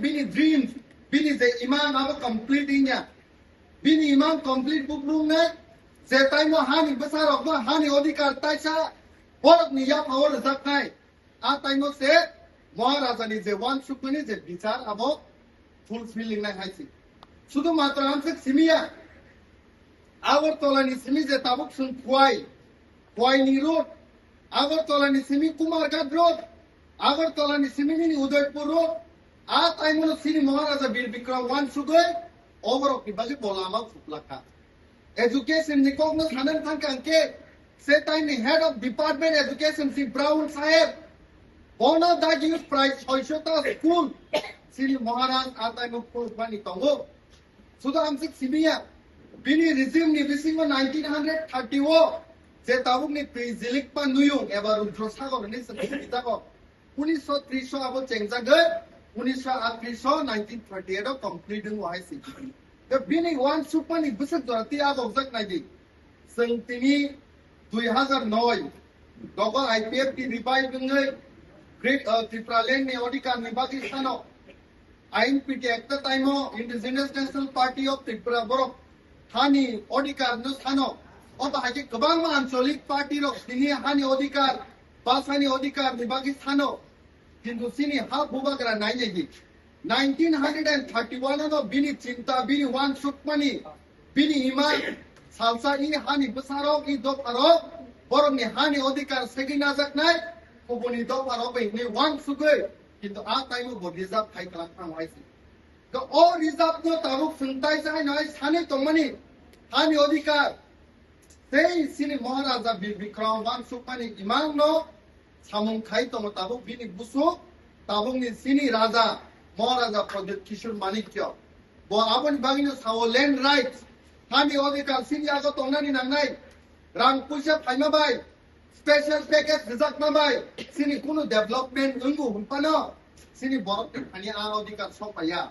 bini dreams bini je imam abo completing ya bini imam complete bukrung ne je tai mo hani besarok mo hani odikar taisa borok ni ya power zaknai a tai mo se Maharaja ni je one sukuni je bichar abo fulfilling na haisi শুধু মাত্র আমসে সিমিয়া আগরতলানি সিমি যে তাবুক সুন খোয়াইনি road আগরতলানি সিমি কুমারঘাট রোড আগরতলানি সিমি মিনি উদয়পুর রোড আ তাইমনো সিনি মহারাজা বীর বিক্রম ওয়ান সুগৈ ওভারক ni বাজে বলামা ফুকলাকা এডুকেশন ni কগনো সানান থাঙ্কাঙ্কে সে টাইমনি হেড অফ ডিপার্টমেন্ট এডুকেশন সি ব্রাউন সাহেব one of that use price 600টা স্কুল সিনি মহারাজ আ তাইমো কোরবানি তঙ্গো শুধু আমসে সিমিয়া bini resume ni bisingo 1930 je tabuk ni prizilik pa nuyung ebar rudro sagor ni sakita ko 1930 abo chengja ge 1938 1938 complete hu haisi the bini one super ni bisak dorati abo jak nai di sing tini 2009 dogo IPF ki revive ngai great tripura land ni odikar ni pakistano INPT ekta time indigenous national party of tripura borok हानि अधिकार न सानो अब हाके गोबां आंचलिक party रो सिनि हानि अधिकार बासानि अधिकार निबागि सानो किन्तु सिनि हा बुबाग्रा नायनि 1931 नो बिनि चिंता बिनि वान सुकमानि बिनि इमा सालसा इ हानि बसारो इ दफारो बरमनि हानि अधिकार सेगिना जाकनाय गुबुनि दफारो बेनि वान सुगै किन्तु आ टाइमो बो रिजार्भ फाइ खालामखां हायसि the all reserve no tabuk suntai sai noi sane tongmani hani odikar sei sini maharaja bir bikram wan supani imang no samung khai tong tabuk bini busu tabuk ni sini raja maharaja pradip kishore manikya bo abon bagino sawo land rights hani odikar sini ago tongnani nangnai rang puisa phaima bai special package rizak ma bai sini kuno development ungu hunpano sini borok hani a odikar sopaya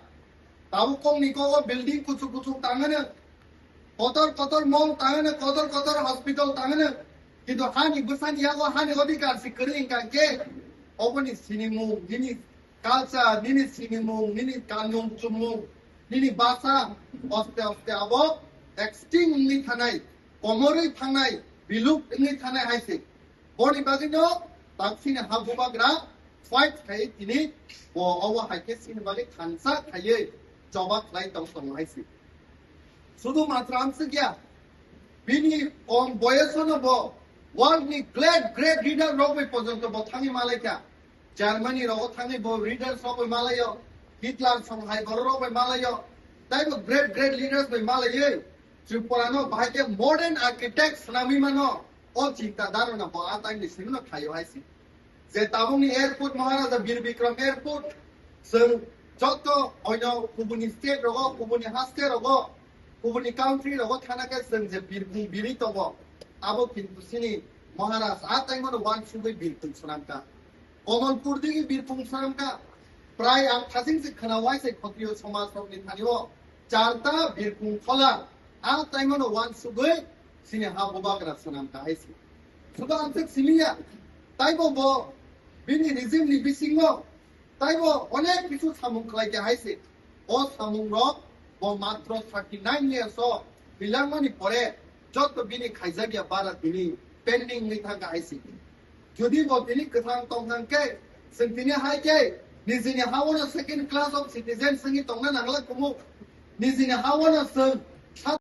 tahu kong niko building kucu tangannya kotor mall tangannya kotor hospital tangannya itu hani besan ya ko hani odikar si kering kake opo ni sinimu ini kalsa ini sinimu ini kanung cumu ini basa oste abo extinct ni thanai komori thanai biluk ni thanai haise body bagino taksine habubagra fight khai ini bo awa haike sin bagi khansa khaye জবাব লাই তং হাইছি শুধু মাত্র আমসে গিয়া বিনি কম বয়সনো ব world নি great reader রবে পর্যন্ত ব থামি মালাইকা জার্মানি রব থামি ব রিডার সব মালায় হিটলার সব হাই বড় রবে মালায় তাই ব গ্রেট লিডার্স বে মালায় ত্রিপুরানো ভাইকে মডার্ন আর্কিটেক্টস নামি মানো ও চিন্তা ধারণা ব আতাই নি সিনো খাইও হাইছি যে তাবুনি এয়ারপোর্ট মহারাজা বীর বিক্রম এয়ারপোর্ট সং যত অন্য গুবুনি স্টেট রগ গুবুনি হাস্তে রগ গুবুনি কাউন্ট্রি রগ থানাকে जों যে বীরভূম বিরি তব আবো কিন্তু সিনি মহারাজ আ টাইমন ওয়ান সুগৈ বীরভূম সনামকা কমলপুর দিকে বীরভূম সনামকা প্রায় আম থাসিং সে খনাওয়াই সে ক্ষত্রিয় সমাজ রগনি থানিও চারটা বীরভূম ফলা আ টাইমন ওয়ান সুগৈ সিনি হা ববাগ্রা সনামকা আইসি সুবা আমসে সিমিয়া তাইবো ব বিনি রিজিম নি বিসিংগ তাইবো অনেক কিছু সামুং খাইতে হাইছে ও সামুং রক ব মাত্র 39 ইয়ার্স ও বিলাংমানি পরে যত বিনি খাইজাগিয়া বারা বিনি পেন্ডিং নি থাকা হাইছে যদি ব বিনি কথাং তংনাংকে जों बिनि हायके निजिनि हावनो सेकेन्ड क्लास अफ सिटिजेन संगी तंना नांगला कुमु निजिनि हावनो जों